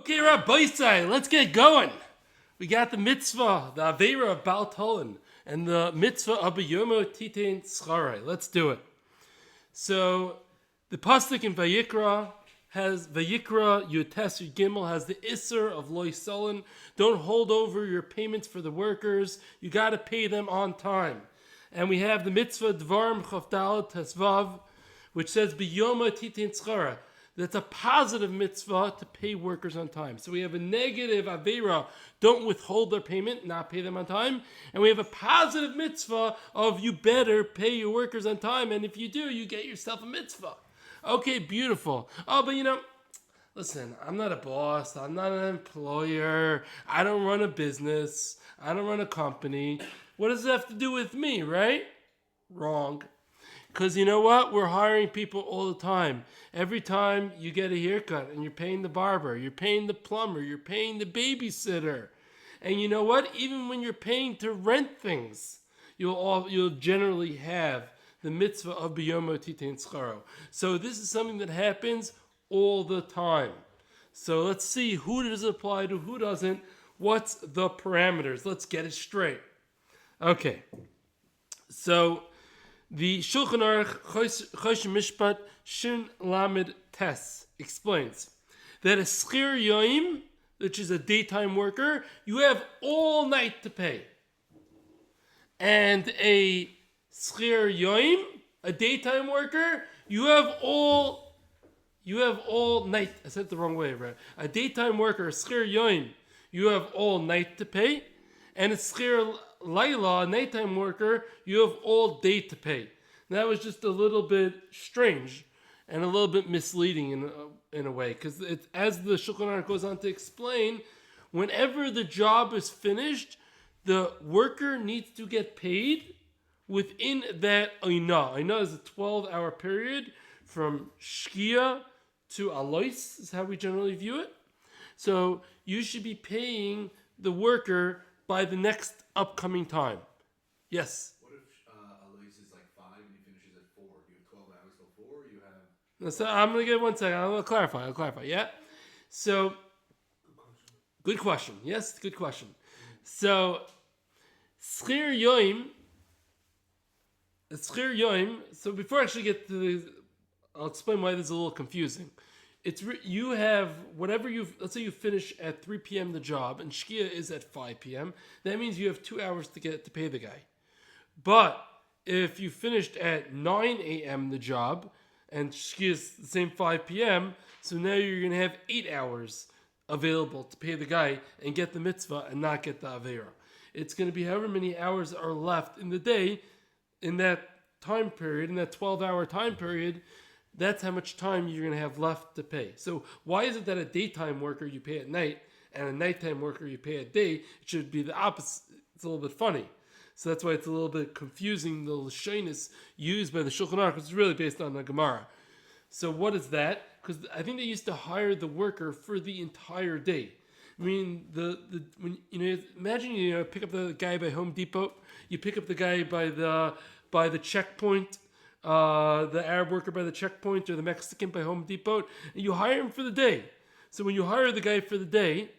Okay, Rabbi Isai, let's get going. We got the mitzvah, the Aveira of Baal Tolan, and the mitzvah of Yomo Titain Tzcharai. Let's do it. So, the pasuk in Vayikra has Vayikra Yutes Gimel has the Isser of Loi Sullen. Don't hold over your payments for the workers. You got to pay them on time. And we have the mitzvah Dvarim Chavdal Tesvav, which says B'Yoma Titain Tzcharai. That's a positive mitzvah to pay workers on time. So we have a negative Aveira, don't withhold their payment, not pay them on time. And we have a positive mitzvah of you better pay your workers on time. And if you do, you get yourself a mitzvah. Okay, beautiful. Oh, but listen, I'm not a boss. I'm not an employer. I don't run a business. I don't run a company. What does it have to do with me, right? Wrong. Because you know what? We're hiring people all the time. Every time you get a haircut and you're paying the barber, you're paying the plumber, you're paying the babysitter. And you know what? Even when you're paying to rent things, you'll generally have the mitzvah of B'Yomo Titain Tzcharo. So this is something that happens all the time. So let's see who does it apply to, who doesn't. What's the parameters? Let's get it straight. Okay. So the Shulchan Aruch Chosh Mishpat Shin Lamed Tes explains that a shiur yoim, which is a daytime worker, you have all night to pay. And a shiur yoim, a daytime worker, you have all night. I said it the wrong way, right? A daytime worker, a shiur yoim, you have all night to pay. And a shiur laila, a nighttime worker, you have all day to pay. And that was just a little bit strange and a little bit misleading in a way, because as the Shulchan Aruch goes on to explain, whenever the job is finished, the worker needs to get paid within that Oina. Oina is a 12-hour period from Shkia to Alois, is how we generally view it. So you should be paying the worker by the next upcoming time. Yes? What if Alois is like 5 and he finishes at 4? Do you have 12 hours till 4 or you have... So I'm going to get 1 second. I'll clarify. Yeah? So, good question. Yes, good question. So, shiur yoim, so before I actually get to I'll explain why this is a little confusing. You have whatever let's say you finish at 3 p.m. the job and Shkia is at 5 p.m. That means you have 2 hours to pay the guy. But if you finished at 9 a.m. the job and Shkia is the same 5 p.m., so now you're going to have 8 hours available to pay the guy and get the mitzvah and not get the Aveira. It's going to be however many hours are left in the day in that time period, in that 12-hour time period. That's how much time you're going to have left to pay. So why is it that a daytime worker you pay at night and a nighttime worker you pay at day? It should be the opposite. It's a little bit funny. So that's why it's a little bit confusing, the lashonis used by the Shulchan Aruch, which is really based on the Gemara. So what is that? Because I think they used to hire the worker for the entire day. I mean, when imagine you pick up the guy by Home Depot, you pick up the guy by the checkpoint, the Arab worker by the checkpoint or the Mexican by Home Depot, and you hire him for the day. So when you hire the guy for the day,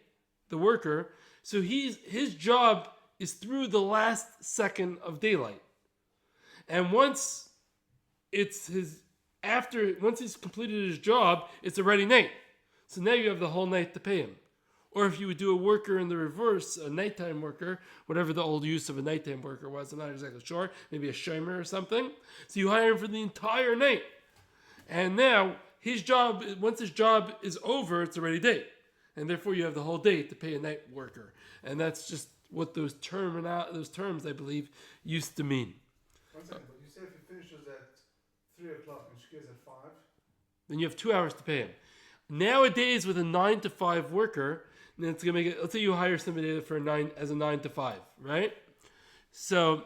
the worker, so his job is through the last second of daylight. And once he's completed his job, it's already night. So now you have the whole night to pay him. Or if you would do a worker in the reverse, a nighttime worker, whatever the old use of a nighttime worker was, I'm not exactly sure, maybe a shiur or something. So you hire him for the entire night. And now, once his job is over, it's already day. And therefore you have the whole day to pay a night worker. And that's just what those terms, I believe, used to mean. 1 second, but you said if he finishes at 3 o'clock and Shkia is at 5? Then you have 2 hours to pay him. Nowadays, with a 9 to 5 worker, then it's gonna make it. Let's say you hire somebody as a 9 to 5, right? So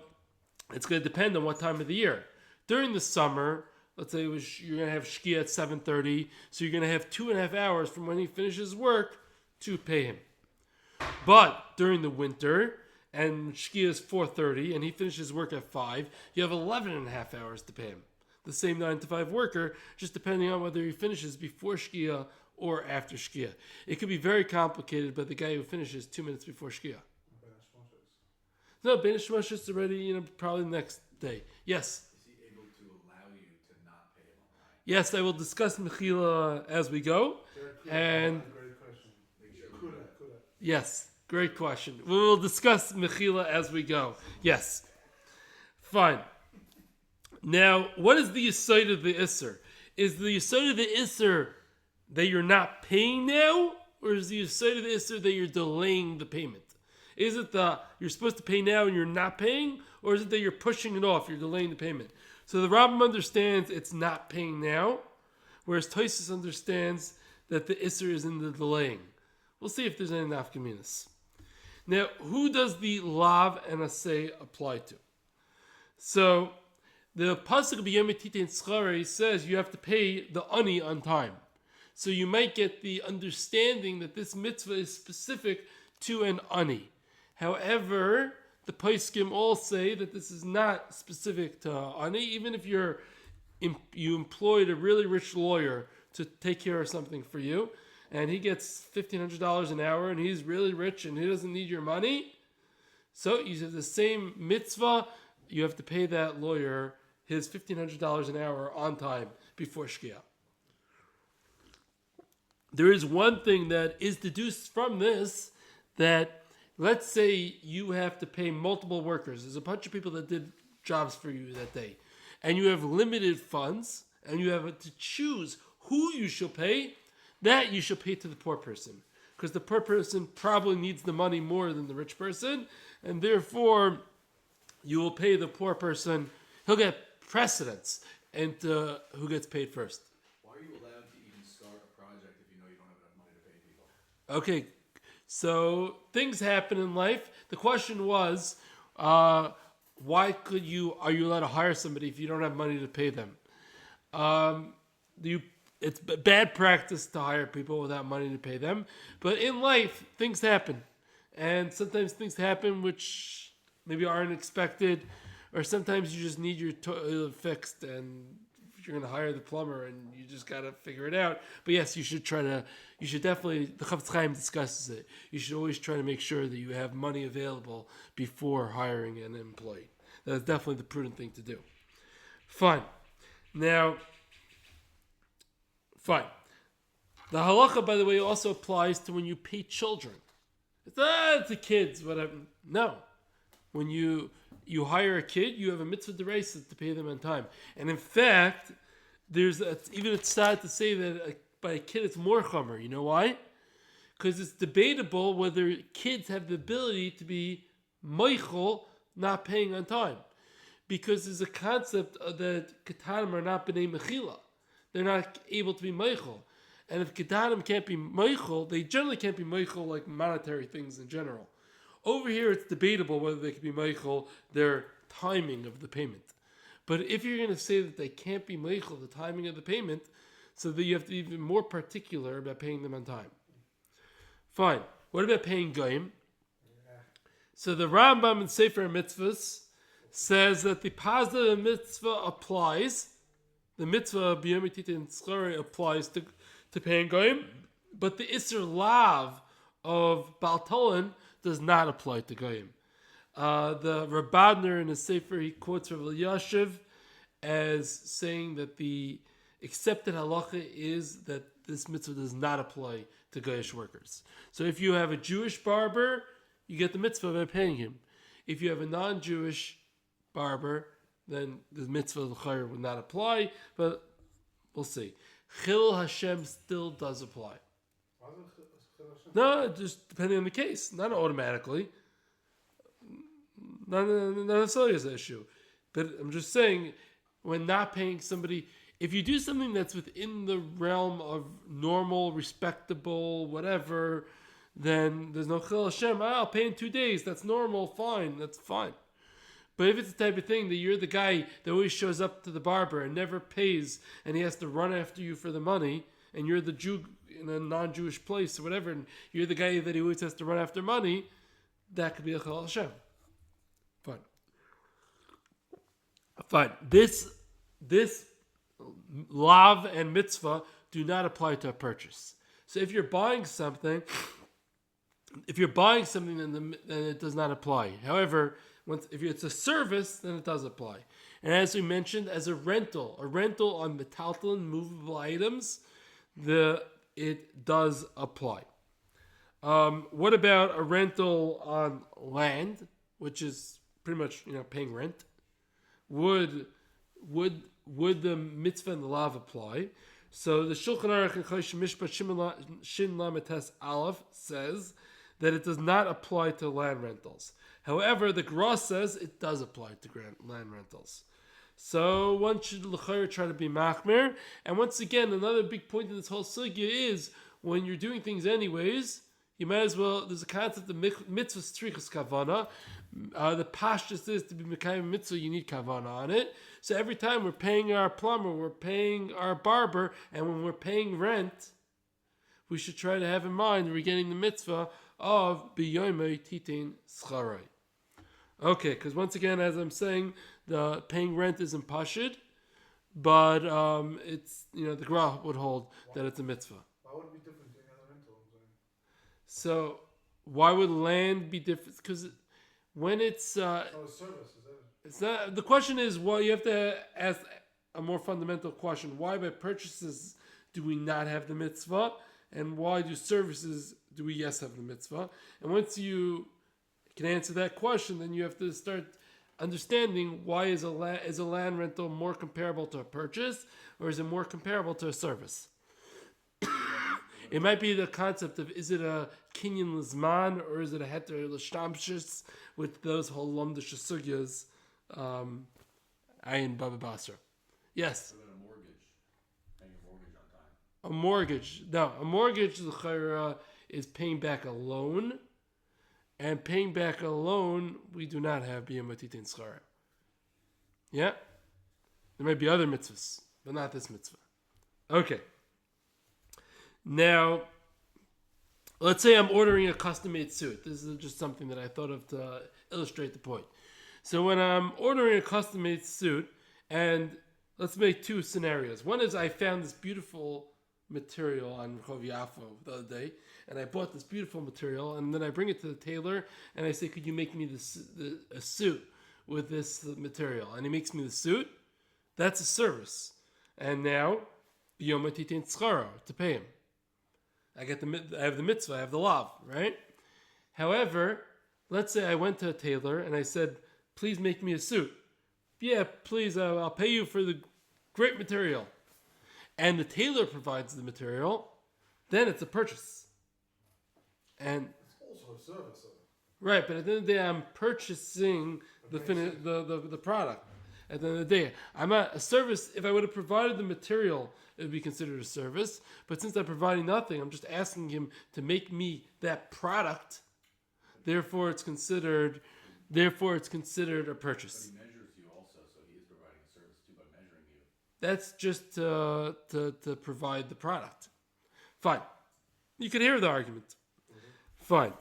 it's gonna depend on what time of the year. During the summer, let's say you're gonna have Shkia at 7:30, so you're gonna have 2.5 hours from when he finishes work to pay him. But during the winter, and Shkia is 4:30, and he finishes work at 5, you have 11.5 hours to pay him. The same 9 to 5 worker, just depending on whether he finishes before Shkia or after Shkia. It could be very complicated by the guy who finishes 2 minutes before Shkia. No, Ben Shmosh is already, probably the next day. Yes. Is he able to allow you to not pay him on time? Yes, I will discuss Mechila as we go. And Great question. Make sure Could yes, great question. We will discuss Mechila as we go. Yes. Fine. Now, what is the Yesod of the Isser? Is the Yesod of the Isser that you're not paying now? Or is the Yesod of the Isser that you're delaying the payment? Is it you're supposed to pay now and you're not paying? Or is it that you're pushing it off, you're delaying the payment? So the Rambam understands it's not paying now, whereas Tosfos understands that the Isser is in the delaying. We'll see if there's any nafkaminas. Now, who does the Lav and Asay apply to? So, the Pasuk of Yom Titein Tzchare says you have to pay the ani on time. So you might get the understanding that this mitzvah is specific to an ani. However, the Poskim all say that this is not specific to ani, even if you employed a really rich lawyer to take care of something for you, and he gets $1,500 an hour, and he's really rich, and he doesn't need your money. So you have the same mitzvah. You have to pay that lawyer his $1,500 an hour on time before Shkia. There is one thing that is deduced from this, that let's say you have to pay multiple workers. There's a bunch of people that did jobs for you that day, and you have limited funds, and you have to choose who you shall pay. That you shall pay to the poor person, because the poor person probably needs the money more than the rich person, and therefore you will pay the poor person. He'll get precedence, and who gets paid first. Why are you allowed to even start a project if you know you don't have enough money to pay people? Okay, so things happen in life. The question was, are you allowed to hire somebody if you don't have money to pay them? It's bad practice to hire people without money to pay them. But in life, things happen. And sometimes things happen which maybe aren't expected, or sometimes you just need your toilet fixed, and you're going to hire the plumber, and you just got to figure it out. But yes, you should definitely, the Chafetz Chaim discusses it, you should always try to make sure that you have money available before hiring an employee. That's definitely the prudent thing to do. Fine. The halacha, by the way, also applies to when you pay children. It's the kids, whatever. No. When you hire a kid, you have a mitzvah d'oraisa to pay them on time. And in fact, it's sad to say that by a kid it's more chomer. You know why? Because it's debatable whether kids have the ability to be meichel, not paying on time. Because there's a concept that ketanim are not b'nei mechila. They're not able to be meichel. And if ketanim can't be meichel, they generally can't be meichel like monetary things in general. Over here, it's debatable whether they can be meichel their timing of the payment. But if you're going to say that they can't be meichel the timing of the payment, so that you have to be even more particular about paying them on time. Fine. What about paying goyim? So the Rambam in Sefer Mitzvahs says that the positive mitzvah applies. The mitzvah b'yom titein tzchare applies to paying goyim, but the Isser Lav of Baal Tolan does not apply to goyim. The Rabadner in his Sefer, he quotes Rav Elyashiv as saying that the accepted halacha is that this mitzvah does not apply to goyish workers. So if you have a Jewish barber, you get the mitzvah by paying him. If you have a non-Jewish barber, then the mitzvah l'chayr would not apply, but we'll see. Chil Hashem still does apply. No, just depending on the case, not automatically. Not necessarily as an issue. But I'm just saying, when not paying somebody, if you do something that's within the realm of normal, respectable, whatever, then there's no Chil Hashem. I'll pay in 2 days. That's normal. Fine. That's fine. But if it's the type of thing that you're the guy that always shows up to the barber and never pays, and he has to run after you for the money, and you're the Jew in a non-Jewish place or whatever, and you're the guy that he always has to run after money, that could be a Chil Hashem. Fine. This lav and mitzvah do not apply to a purchase. So if you're buying something, then it does not apply. However, if it's a service, then it does apply. And as we mentioned, as a rental on metaltalin, movable items, it does apply. What about a rental on land, which is pretty much paying rent? Would the mitzvah and the lav apply? So the Shulchan Aruch and Chosh Mishpat Shin Lametes Aleph says that it does not apply to land rentals. However, the Gra says it does apply to land rentals. So one should try to be machmir. And once again, another big point in this whole sugya is when you're doing things anyways, you might as well. There's a concept of mitzvah strichas kavana. The pashtus is to be mekayim mitzvah. You need kavana on it. So every time we're paying our plumber, we're paying our barber, and when we're paying rent, we should try to have in mind we're getting the mitzvah of biyoymei titin scharai. Okay, because once again, as I'm saying, the paying rent isn't pashid, but it's the Gra would hold that it's a mitzvah. Why would it be different to any other rental? So why would land be different? Because when it's a service, is that it? it's not. The question is, well, you have to ask a more fundamental question: why by purchases do we not have the mitzvah, and why do services do we have the mitzvah? And once you can answer that question, then you have to start understanding why is a land rental more comparable to a purchase, or is it more comparable to a service? It might be the concept of, is it a kinyan lizman or is it a heter l'shtamshus with those whole lomdish sugyas, ayin baba basra. Yes. What about a mortgage? Paying your mortgage on time. A mortgage. No, a mortgage is paying back a loan. And paying back a loan, we do not have biyamatitin schara. Yeah? There might be other mitzvahs, but not this mitzvah. Okay. Now, let's say I'm ordering a custom-made suit. This is just something that I thought of to illustrate the point. So when I'm ordering a custom-made suit, and let's make two scenarios. One is I found this beautiful material on Rehov Yafo the other day, and I bought this beautiful material, and then I bring it to the tailor, and I say, could you make me a suit with this material? And he makes me the suit. That's a service. And now, biyom atitin tzcharo, to pay him. I have the mitzvah, I have the lav, right? However, let's say I went to a tailor, and I said, please make me a suit. Yeah, please, I'll pay you for the great material. And the tailor provides the material, then it's a purchase. And It's also a service, though. right, but at the end of the day, I'm purchasing the product. At the end of the day, I'm not a service. If I would have provided the material, it would be considered a service. But since I'm providing nothing, I'm just asking him to make me that product. Therefore, it's considered a purchase. But he measures you also, so he is providing a service too by measuring you. That's just to provide the product. Fine. You can hear the argument. Fine.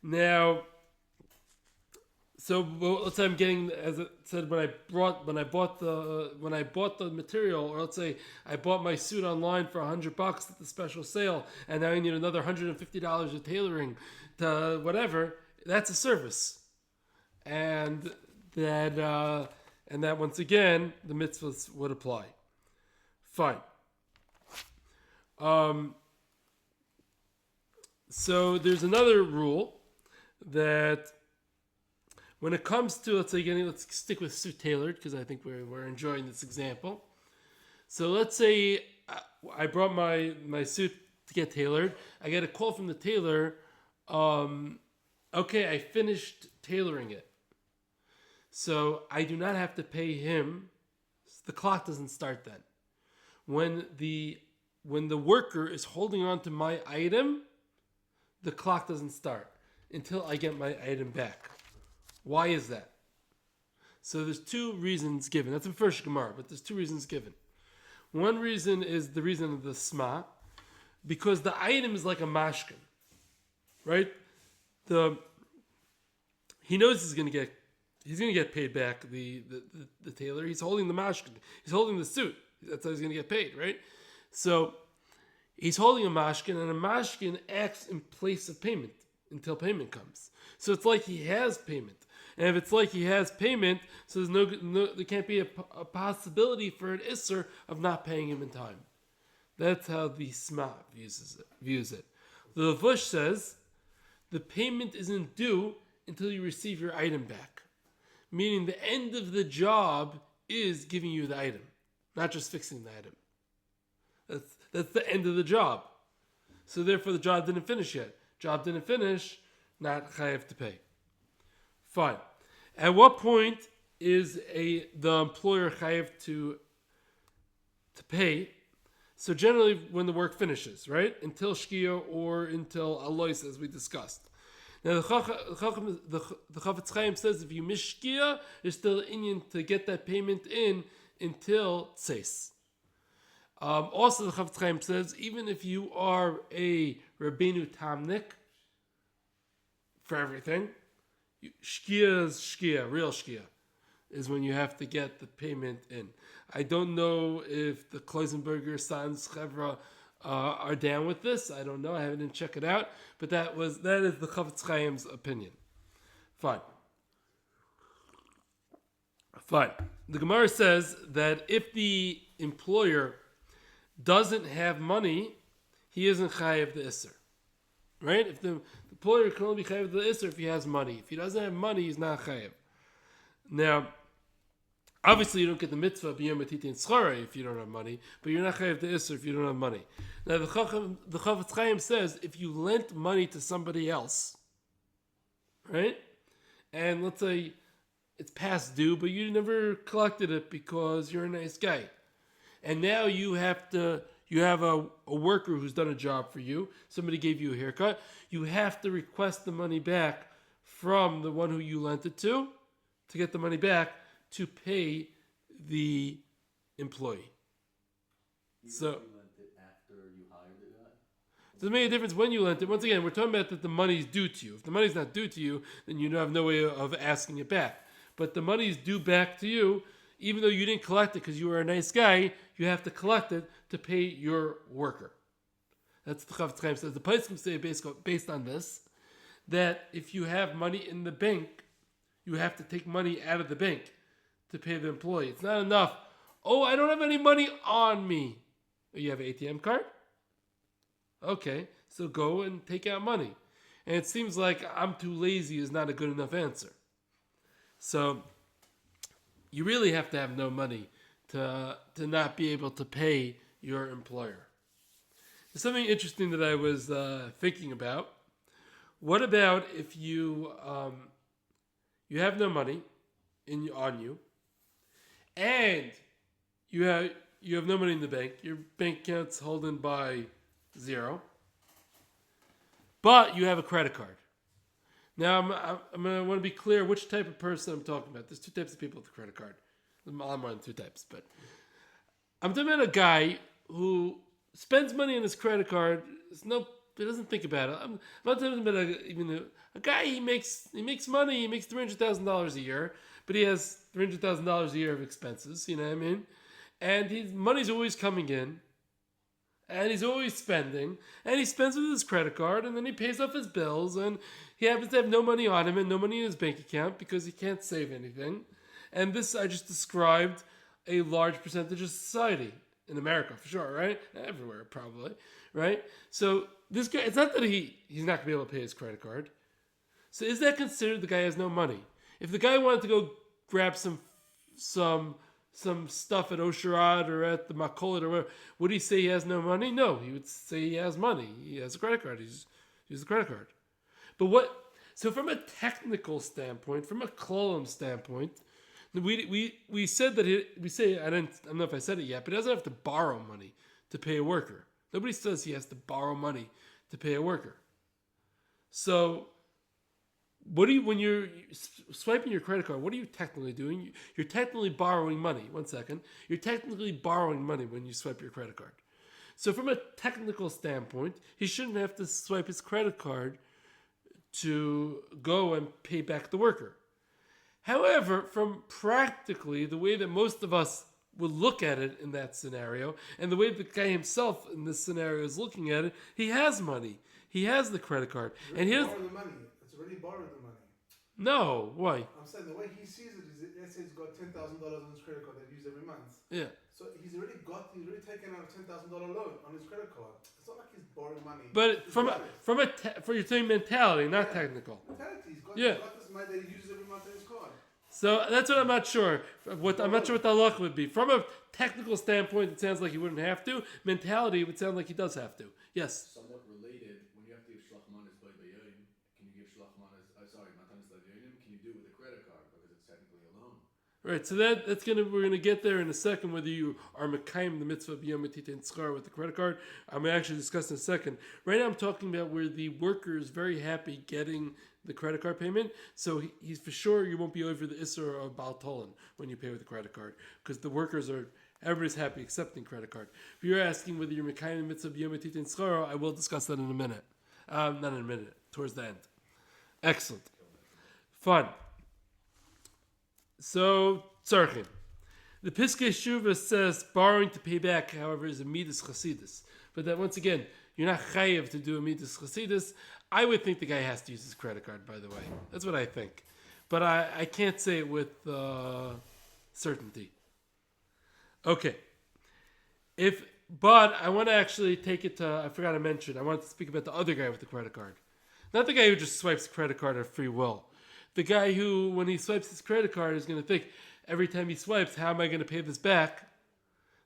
Now, so let's say I'm getting, as I said, when I bought the material, or let's say I bought my suit online for $100 at the special sale, and now I need another $150 of tailoring to whatever. That's a service, and that once again the mitzvahs would apply. Fine. So there's another rule that when it comes to, let's stick with suit tailored because I think we're enjoying this example. So let's say I brought my suit to get tailored. I get a call from the tailor. Okay, I finished tailoring it. So I do not have to pay him. The clock doesn't start then. When the worker is holding on to my item, the clock doesn't start until I get my item back. Why is that? So there's two reasons given. That's the first Gemara, but there's two reasons given. One reason is the reason of the Sma, because the item is like a mashkin, right? He knows he's gonna get paid back. The tailor, he's holding the mashkin, he's holding the suit. That's how he's gonna get paid, right? So He's holding a mashkin, and a mashkin acts in place of payment until payment comes. So it's like he has payment. And if it's like he has payment, so there can't be a possibility for an isser of not paying him in time. That's how the Sma views it. The Levush says the payment isn't due until you receive your item back. Meaning the end of the job is giving you the item, not just fixing the item. That's the end of the job. So therefore the job didn't finish yet. Job didn't finish, not chayav to pay. Fine. At what point is the employer chayav to pay? So generally when the work finishes, right? Until shkia or until alois, as we discussed. Now the Chafetz Chaim says if you miss shkia, there's still inyan to get that payment in until tseis. Also the Chafetz Chaim says even if you are a Rabbeinu Tamnik for everything, shkia is shkia, real shkia, is when you have to get the payment in. I don't know if the Kloisenberger Sons Chevra are down with this. I don't know. I haven't checked it out. But that is the Chafetz Chaim's opinion. Fine. The Gemara says that if the employer doesn't have money, he isn't chayav the isser. Right? If the employer can only be chayav the isser if he has money. If he doesn't have money, he's not chayav. Now, obviously, you don't get the mitzvah b'yom matiti and schara if you don't have money, but you're not chayav the isser if you don't have money. Now, the Chafetz Chaim says if you lent money to somebody else, right, and let's say it's past due, but you never collected it because you're a nice guy, and now you have a worker who's done a job for you. Somebody gave you a haircut. You have to request the money back from the one who you lent it to get the money back to pay the employee. So you lent it after you hired the guy? So it made a difference when you lent it. Once again, we're talking about that the money's due to you. If the money's not due to you, then you have no way of asking it back. But the money's due back to you, even though you didn't collect it because you were a nice guy, you have to collect it to pay your worker. That's the Chafetz Chaim says. The Poskim say based on this, that if you have money in the bank, you have to take money out of the bank to pay the employee. It's not enough. Oh, I don't have any money on me. Oh, you have an ATM card? Okay, so go and take out money. And it seems like I'm too lazy is not a good enough answer. So you really have to have no money to not be able to pay your employer. There's something interesting that I was thinking about. What about if you have no money on you, and you have no money in the bank. Your bank account's holding by zero, but you have a credit card. Now I'm going to want to be clear which type of person I'm talking about. There's two types of people with a credit card. There's a lot more than two types, but I'm talking about a guy who spends money on his credit card. He doesn't think about it. I'm not talking about a guy. He makes money. He makes $300,000 a year, but he has $300,000 a year of expenses. You know what I mean? And his money's always coming in, and he's always spending, and he spends with his credit card, and then he pays off his bills, and he happens to have no money on him and no money in his bank account because he can't save anything. And this I just described a large percentage of society in America for sure, right? Everywhere probably, right? So this guy, it's not that he's not gonna be able to pay his credit card. So is that considered the guy has no money? If the guy wanted to go grab some stuff at Osherad or at the Makolit or whatever, would he say he has no money? No, he would say he has money. He has a credit card. He's used the credit card. But so from a technical standpoint, from a Klolam standpoint, we said that I don't know if I said it yet, but he doesn't have to borrow money to pay a worker. Nobody says he has to borrow money to pay a worker. So when you're swiping your credit card, what are you technically doing? You're technically borrowing money. 1 second. You're technically borrowing money when you swipe your credit card. So from a technical standpoint, he shouldn't have to swipe his credit card to go and pay back the worker. However, from practically the way that most of us would look at it in that scenario, and the way the guy himself in this scenario is looking at it, he has money. He has the credit card. And here's... borrowed the money. It's already borrowed the money. No, why? I'm saying the way he sees it is, let's say he's got $10,000 on his credit card that he uses every month. Yeah. So he's already taken out a $10,000 loan on his credit card. It's not like he's borrowing money. But He's for got it. you're saying mentality, not Yeah. technical. Mentality. Yeah. He's got this money that he uses every month on his card. So that's what I'm not sure. I'm not sure what the halach would be. From a technical standpoint, it sounds like he wouldn't have to. Mentality, it would sound like he does have to. Yes. Somewhat related, when you have to give shlachmanis by bayonim, can you give shlachmanis, matanis bayonim, can you do it with a credit card because it's technically a loan? Right, so we're gonna get there in a second whether you are mekayim the mitzvah b'yom and schar with the credit card. I'm gonna actually discuss in a second. Right now I'm talking about where the worker is very happy getting the credit card payment, so he's for sure you won't be over the Isser or Baltolan when you pay with the credit card because the workers are everybody's happy accepting credit card. If you're asking whether you're mekayim the mitzvah b'yom and schar, I will discuss that in a minute. Not in a minute, towards the end. Excellent, fun. So, tzarchim. The Piskei Shuva says borrowing to pay back, however, is a midas chasidus. But that once again, you're not chayiv to do a midas chasidus. I would think the guy has to use his credit card, by the way. That's what I think. But I can't say it with certainty. Okay. But I want to actually take it to, I forgot to mention, I wanted to speak about the other guy with the credit card. Not the guy who just swipes the credit card at free will. The guy who, when he swipes his credit card, is going to think, every time he swipes, how am I going to pay this back?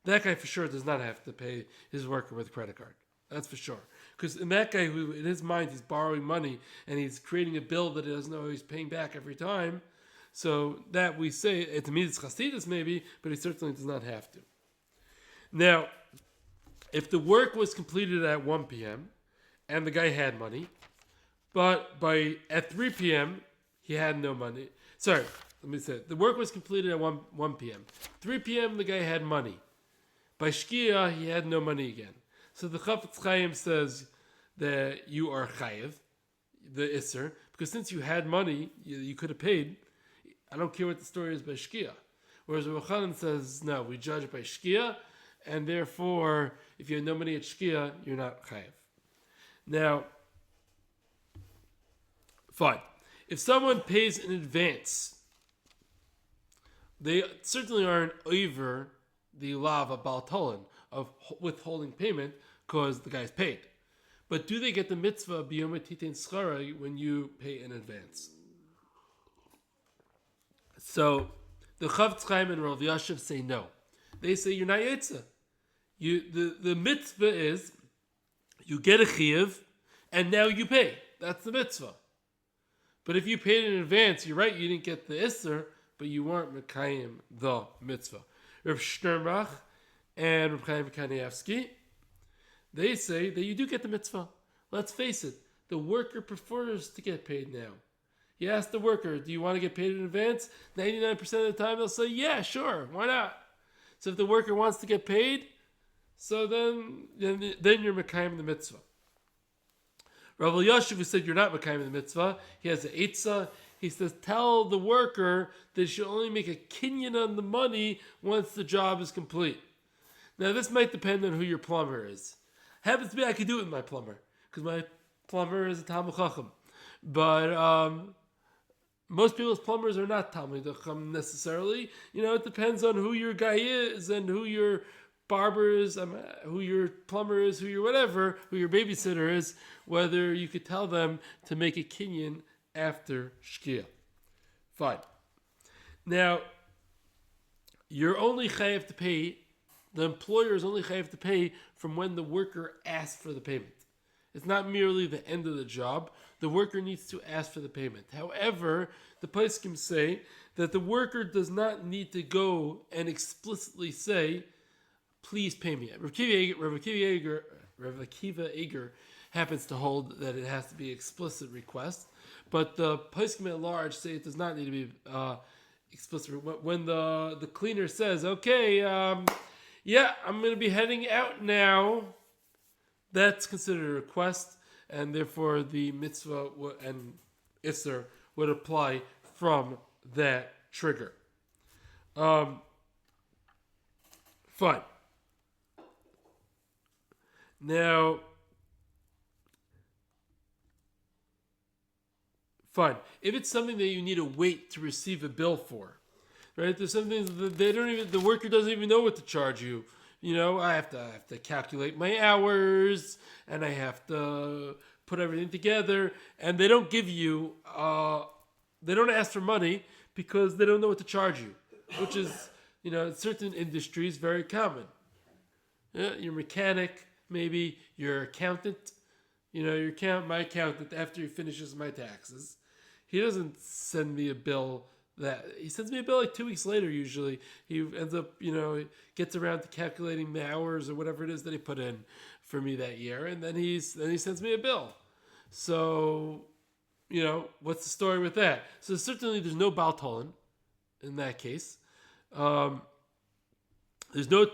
That guy for sure does not have to pay his worker with a credit card. That's for sure. Because in that guy, who in his mind, he's borrowing money, and he's creating a bill that he doesn't know he's paying back every time. So that we say, it's a midas chasidus maybe, but he certainly does not have to. Now, if the work was completed at 1 p.m., and the guy had money, but at 3 p.m., he had no money. Sorry, let me say it. The work was completed at 1 p.m. 3 p.m., the guy had money. By Shkia, he had no money again. So the Chafetz Chaim says that you are chayiv, the Isser, because since you had money, you could have paid. I don't care what the story is by Shkia. Whereas Rav Chanan says, no, we judge by Shkia, and therefore, if you have no money at Shkia, you're not chayiv. Now, fine. If someone pays in advance, they certainly aren't over the lava baltolan of withholding payment because the guy's paid. But do they get the mitzvah b'yom titin schara when you pay in advance? So the Chafetz Chaim and Rav Yashiv say no. They say you're not yetza. The mitzvah is you get a chiyuv and now you pay. That's the mitzvah. But if you paid in advance, you're right, you didn't get the Isser, but you weren't Mekayim the mitzvah. Rav Sternbach and Rav Chaim Kanievsky, they say that you do get the mitzvah. Let's face it, the worker prefers to get paid now. You ask the worker, do you want to get paid in advance? 99% of the time they'll say, yeah, sure, why not? So if the worker wants to get paid, so then you're Mekayim the mitzvah. Rav Yashiv, who said you're not Mekayim the mitzvah, he has an eitzah. He says, tell the worker that you should only make a kinyan on the money once the job is complete. Now, this might depend on who your plumber is. Happens to be I could do it with my plumber, because my plumber is a Talmud Chacham. But most people's plumbers are not Talmud Chacham necessarily. It depends on who your guy is and who your barber is, who your plumber is, who your babysitter is, whether you could tell them to make a kinyan after Shkia. Fine. Now, you're only chayav to pay, the employer is only chayav to pay from when the worker asks for the payment. It's not merely the end of the job. The worker needs to ask for the payment. However, the poskim say that the worker does not need to go and explicitly say, please pay me. Rav Akiva Eger happens to hold that it has to be explicit request, but the poskim at large say it does not need to be explicit. When the cleaner says, okay, I'm going to be heading out now, that's considered a request, and therefore the mitzvah and Isser would apply from that trigger. Fine. Now, fine. If it's something that you need to wait to receive a bill for, right? There's some things that the worker doesn't even know what to charge you. You know, I have to calculate my hours, and I have to put everything together, and they don't give you, they don't ask for money because they don't know what to charge you, which is, you know, in certain industries very common. Yeah, your mechanic, maybe your accountant. You know, my accountant, after he finishes my taxes, he doesn't send me a bill. He sends me a bill like 2 weeks later. Usually, he ends up, you know, gets around to calculating the hours or whatever it is that he put in for me that year, and then he sends me a bill. So, you know, what's the story with that? So certainly, there's no baltolan in that case. There's no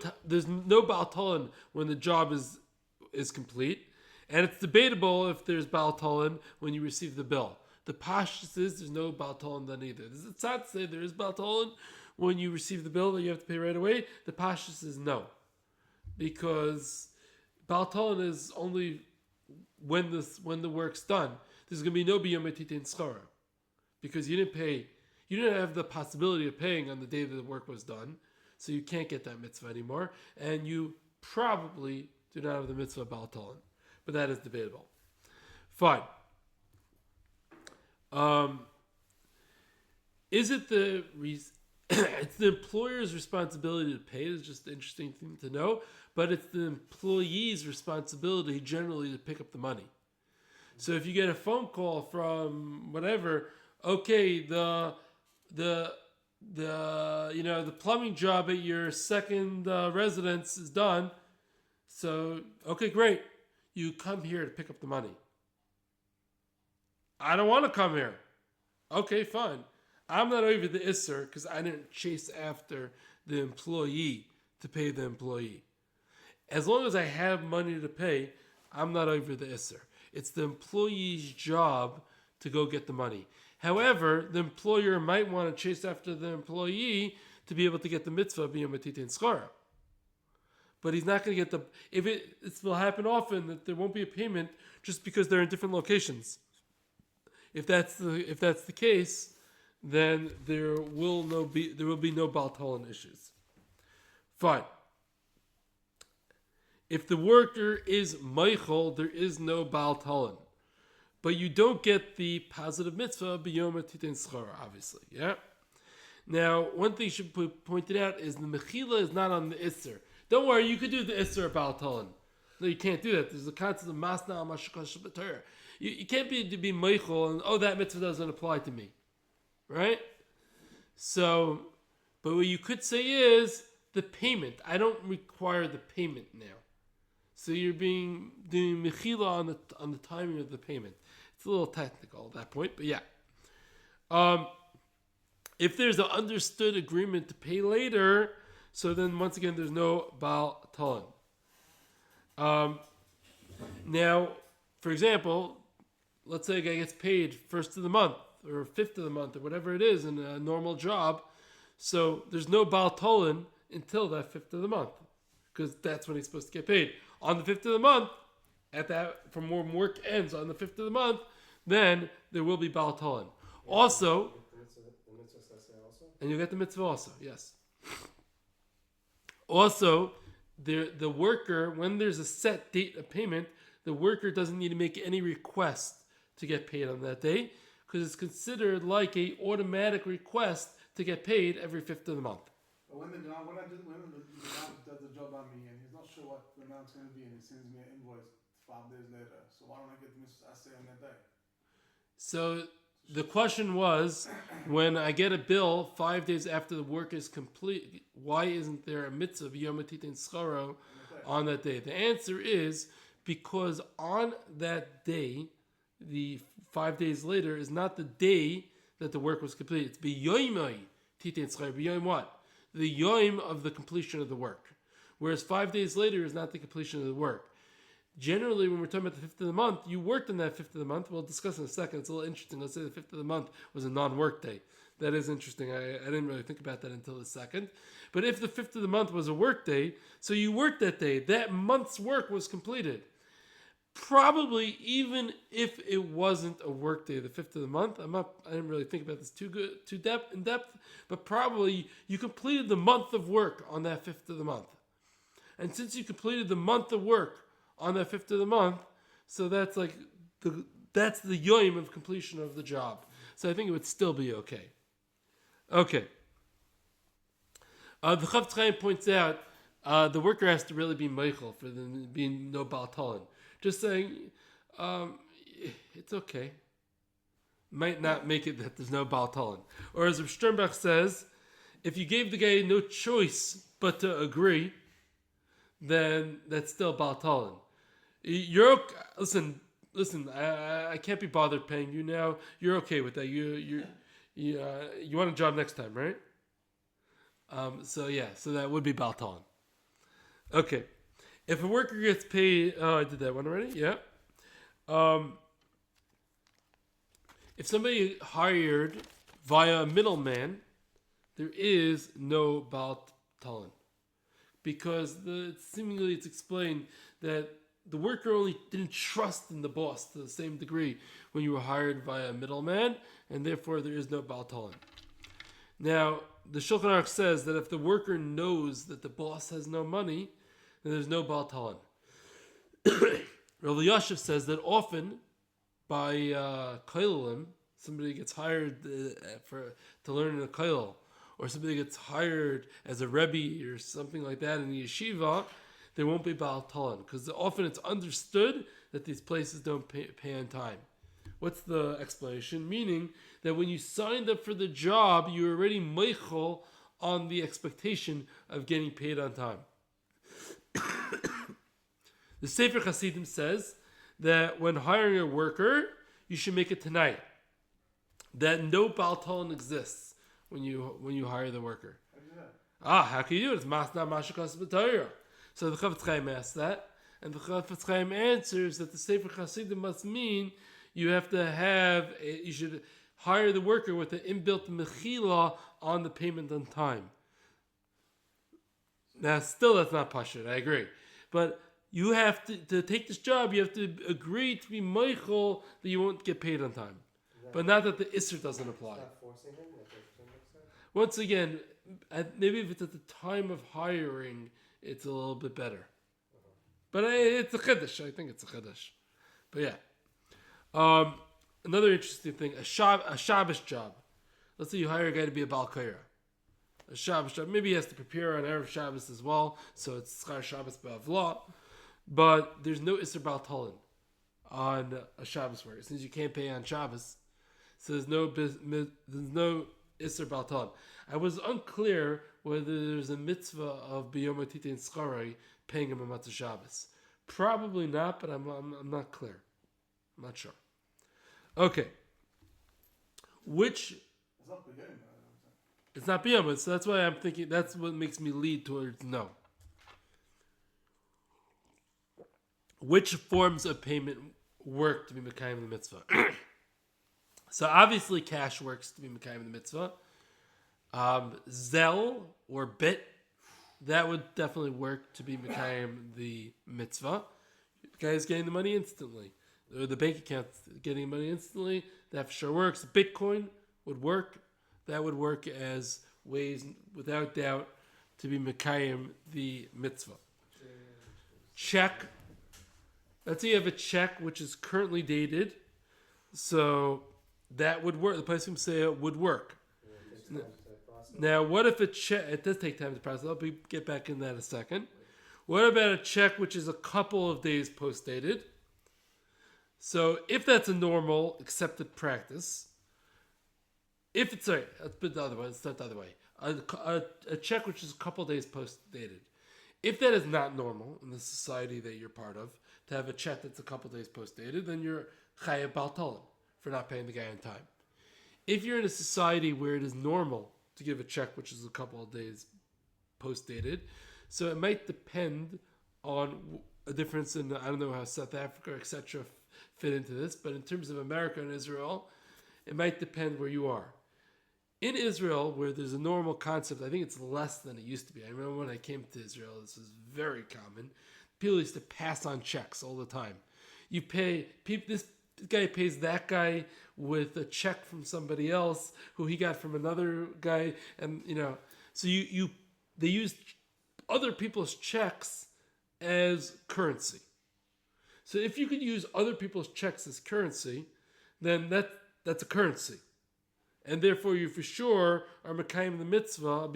baltolan when the job is complete, and it's debatable if there's baltolan when you receive the bill. The pashtus is there's no baltolan then either. It's not to say there is baltolan when you receive the bill that you have to pay right away. The pashtus is no, because baltolan is only when the work's done. There's going to be no biyom etitin schara, because you didn't have the possibility of paying on the day that the work was done, so you can't get that mitzvah anymore, and you probably do not have the mitzvah baltolan, but that is debatable. Fine. Is it it's the employer's responsibility to pay? It's just an interesting thing to know, but it's the employee's responsibility generally to pick up the money. So if you get a phone call from whatever, okay, the plumbing job at your second residence is done, so okay, great, you come here to pick up the money. I don't want to come here. Okay, fine. I'm not over the isser because I didn't chase after the employee to pay the employee. As long as I have money to pay, I'm not over the isser. It's the employee's job to go get the money. However, the employer might want to chase after the employee to be able to get the mitzvah b'yom etitin schara. But he's not going to get it will happen often that there won't be a payment just because they're in different locations. If that's the case, then there will be no baltolan issues. Fine. If the worker is meichel, there is no baltolan, but you don't get the positive mitzvah b'yom etitin schara, obviously. Yeah. Now, one thing should be pointed out is the mechila is not on the isser. Don't worry, you could do the isser baltolan. No, you can't do that. There's a concept of masna al mashkash b'torah. You can't be meichel and that mitzvah doesn't apply to me, right? So, but what you could say is the payment. I don't require the payment now, so you're doing mechila on the timing of the payment. It's a little technical at that point, but yeah. If there's an understood agreement to pay later, so then once again there's no bal talan. Now, for example, let's say a guy gets paid first of the month or fifth of the month or whatever it is in a normal job. So there's no bal tolan until that fifth of the month, because that's when he's supposed to get paid. On the fifth of the month, from when work ends on the fifth of the month, then there will be bal tolan. Also, and you get the mitzvah also, yes. Also, the worker, when there's a set date of payment, the worker doesn't need to make any request to get paid on that day, because it's considered like a automatic request to get paid every fifth of the month. But when the guy does the job on me and he's not sure what the amount's going to be and he sends me an invoice 5 days later, so why don't I get the mitzvah assay on that day? So the question was, when I get a bill 5 days after the work is complete, why isn't there a mitzvah b'yom etitin schara on that day? The answer is because on that day, the 5 days later is not the day that the work was complete. It's b'yom titin schara. B'yom what? The yom of the completion of the work. Whereas 5 days later is not the completion of the work. Generally, when we're talking about the 5th of the month, you worked on that 5th of the month. We'll discuss in a second. It's a little interesting. Let's say the 5th of the month was a non-work day. That is interesting. I didn't really think about that until the second. But if the 5th of the month was a work day, so you worked that day, that month's work was completed. Probably even if it wasn't a work day, the 5th of the month, I didn't really think about this in depth, but probably you completed the month of work on that 5th of the month. And since you completed the month of work on that 5th of the month, so that's like that's the yoim of completion of the job. So I think it would still be okay. Okay. The Chafetz Chaim points out the worker has to really be meichel for there being no Baal Talon. Just saying, it's okay. Might not make it that there's no Baal Talon. Or as Rav Sternbach says, if you gave the guy no choice but to agree, then that's still Baal Talon. You're okay. Listen. I can't be bothered paying you now. You're okay with that. You want a job next time, right? So that would be Baal Talon. Okay. If a worker gets paid, I did that one already. Yeah. If somebody hired via a middleman, there is no Baal Talon, because seemingly it's explained that the worker only didn't trust in the boss to the same degree when you were hired via a middleman, and therefore there is no Baal Talon. Now, the Shulchan Aruch says that if the worker knows that the boss has no money, then there's no Baal Talon. Rav Yashiv says that often by Kailim, somebody gets hired to learn in a Kail, or somebody gets hired as a Rebbe or something like that in the yeshiva, there won't be Baal Talon, because often it's understood that these places don't pay on time. What's the explanation? Meaning that when you signed up for the job, you're already meichel on the expectation of getting paid on time. The Sefer Hasidim says that when hiring a worker, you should make it tonight. That no Baal Talon exists when you hire the worker. How can you do it? It's masna mashakas b'torah. So the Chafetz Chaim asks that, and the Chafetz Chaim answers that the Sefer Hasidim must mean you should hire the worker with an inbuilt mechila on the payment on time. Now, still that's not pashut, I agree. But you have to take this job, you have to agree to be meichel that you won't get paid on time. But not that the Isser doesn't apply. Not forcing him, like said. Once again, maybe if it's at the time of hiring, it's a little bit better. But it's a chiddush. I think it's a chiddush. But yeah. Another interesting thing, a Shabbos job. Let's say you hire a guy to be a Baal Kaira. A Shabbos job. Maybe he has to prepare on Erev Shabbos as well, so it's Schar Shabbos B'Avla. But there's no Isser Baal Talon on a Shabbos worker, since you can't pay on Shabbos. So there's no Isser Baal Talon. I was unclear whether there's a mitzvah of B'Yom Hatitein Scharai paying him a Matzah Shabbos. Probably not, but I'm not clear. I'm not sure. Okay. It's not B'Yom, so that's why I'm thinking, that's what makes me lead towards no. Which forms of payment work to be Mekayim the mitzvah? So obviously cash works to be Mekayim the mitzvah. Zelle or bit, that would definitely work to be Mekayim the mitzvah. The guy is getting the money instantly. Or the bank account getting money instantly. That for sure works. Bitcoin would work. That would work as ways, without doubt, to be Mekayim the mitzvah. Check. Let's say you have a check which is currently dated. So that would work. The place can say it would work. Now, what if a check... It does take time to process. I'll get back in that in a second. What about a check which is a couple of days post-dated? So if that's a normal, accepted practice... let's put it the other way. Let's start the other way. A check which is a couple days post-dated. If that is not normal in the society that you're part of, to have a check that's a couple days post-dated, then you're chayav Baal Talon for not paying the guy on time. If you're in a society where it is normal to give a check which is a couple of days post-dated, so it might depend on a difference in, I don't know how South Africa, etc., fit into this, but in terms of America and Israel, it might depend where you are. In Israel, where there's a normal concept, I think it's less than it used to be. I remember when I came to Israel, this was very common. People used to pass on checks all the time. You pay, this guy pays that guy with a check from somebody else who he got from another guy, and so they used other people's checks as currency. So if you could use other people's checks as currency, then that's a currency. And therefore you for sure are Mekayim the mitzvah,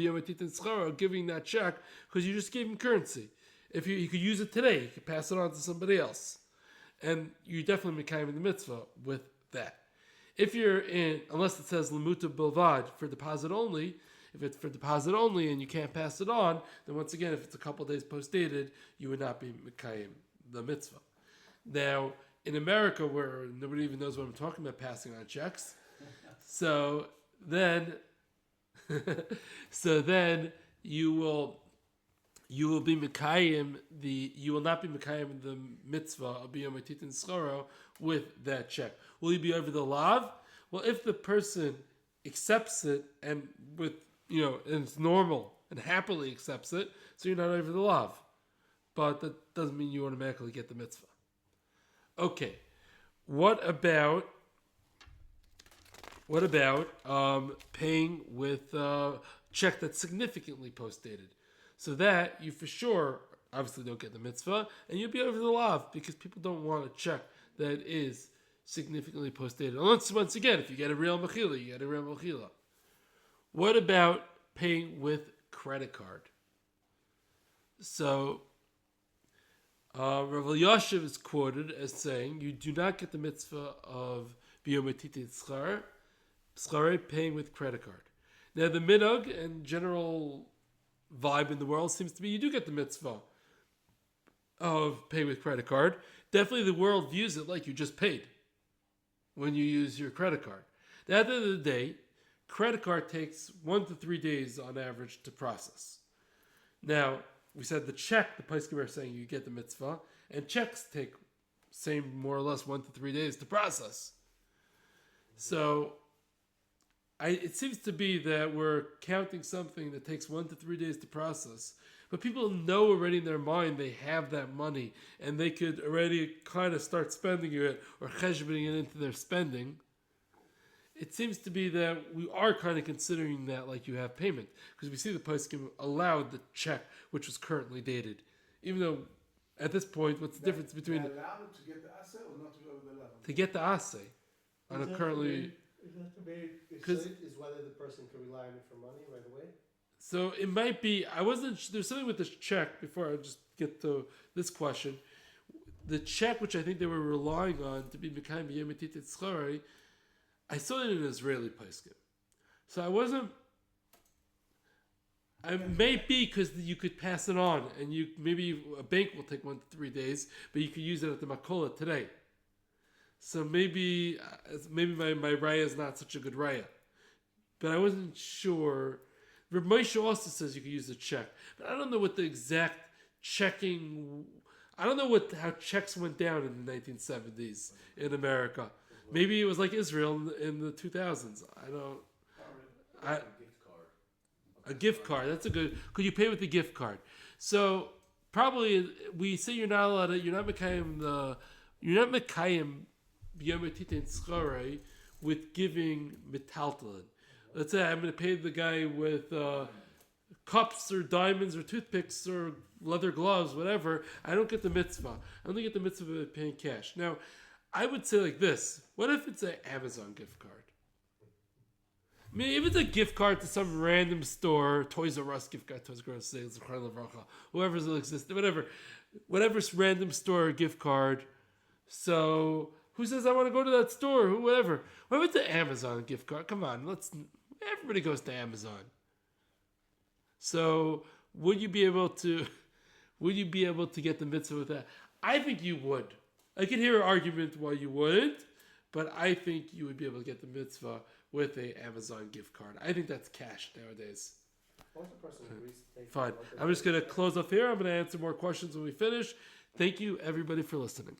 giving that check, because you just gave him currency. If you could use it today, you could pass it on to somebody else. And you definitely Mekayim the mitzvah with that. If you're in, unless it says Lamuta Bilvad for deposit only, if it's for deposit only and you can't pass it on, then once again, if it's a couple days post-dated, you would not be Mekayim the mitzvah. Now, in America, where nobody even knows what I'm talking about, passing on checks, so then you will be Mekayim you will not be Mekayim the mitzvah of Biyom Titin Schoro with that check. Will you be over the lav? Well, if the person accepts it and and it's normal and happily accepts it, so you're not over the lav. But that doesn't mean you automatically get the mitzvah. Okay, what about paying with a check that's significantly post-dated? So that you for sure obviously don't get the mitzvah, and you'll be over the lav because people don't want a check that is significantly post-dated. Unless, once again, if you get a real mechila, you get a real mechila. What about paying with credit card? So Rav Elyashiv is quoted as saying, you do not get the mitzvah of biyom titin schare paying with credit card. Now the minhag and general vibe in the world seems to be you do get the mitzvah of paying with credit card. Definitely the world views it like you just paid when you use your credit card. Now, at the end of the day, credit card takes 1 to 3 days on average to process. Now, we said the check, the poskim are saying you get the mitzvah, and checks take more or less 1 to 3 days to process. So it seems to be that we're counting something that takes 1 to 3 days to process, but people know already in their mind they have that money, and they could already kind of start spending it or cheshboning it into their spending. It seems to be that we are kind of considering that like you have payment, because we see the poskim allowed the check which was currently dated, even though at this point, what's the difference between they're allowed to get the asset or not to be over the level? to get the assay on a currently? Is whether the person can rely on it for money right away. So it might be. I wasn't. There's something with this check. Before I just get to this question, the check which I think they were relying on to be Mekayim B'Yom Titin Schare, I saw it in an Israeli poskim. So I wasn't. I may be because you could pass it on, and maybe a bank will take 1 to 3 days, but you could use it at the makola today. So maybe my raya is not such a good raya, but I wasn't sure. Reb Moshe also says you could use a check, but I don't know what the exact checking. I don't know how checks went down in the 1970s in America. Maybe it was like Israel in the 2000s. I don't. A gift card. That's a good. Could you pay with the gift card? So probably we say you're not allowed to. You're not mekayim b'yom titin schare with giving metaltalin. Let's say I'm going to pay the guy with cups or diamonds or toothpicks or leather gloves, whatever. I don't get the mitzvah. I only get the mitzvah of paying cash. Now, I would say like this. What if it's an Amazon gift card? I mean, if it's a gift card to some random store, Toys R Us gift card, Toys R Us, whoever's existed, whatever's random store gift card. So who says I want to go to that store? Whatever. What if it's an Amazon gift card? Come on, everybody goes to Amazon. So would you be able to get the mitzvah with that? I think you would. I can hear an argument why you wouldn't, but I think you would be able to get the mitzvah with a Amazon gift card. I think that's cash nowadays. Once the person agrees to take Fine. I'm just going to close off here. I'm going to answer more questions when we finish. Thank you, everybody, for listening.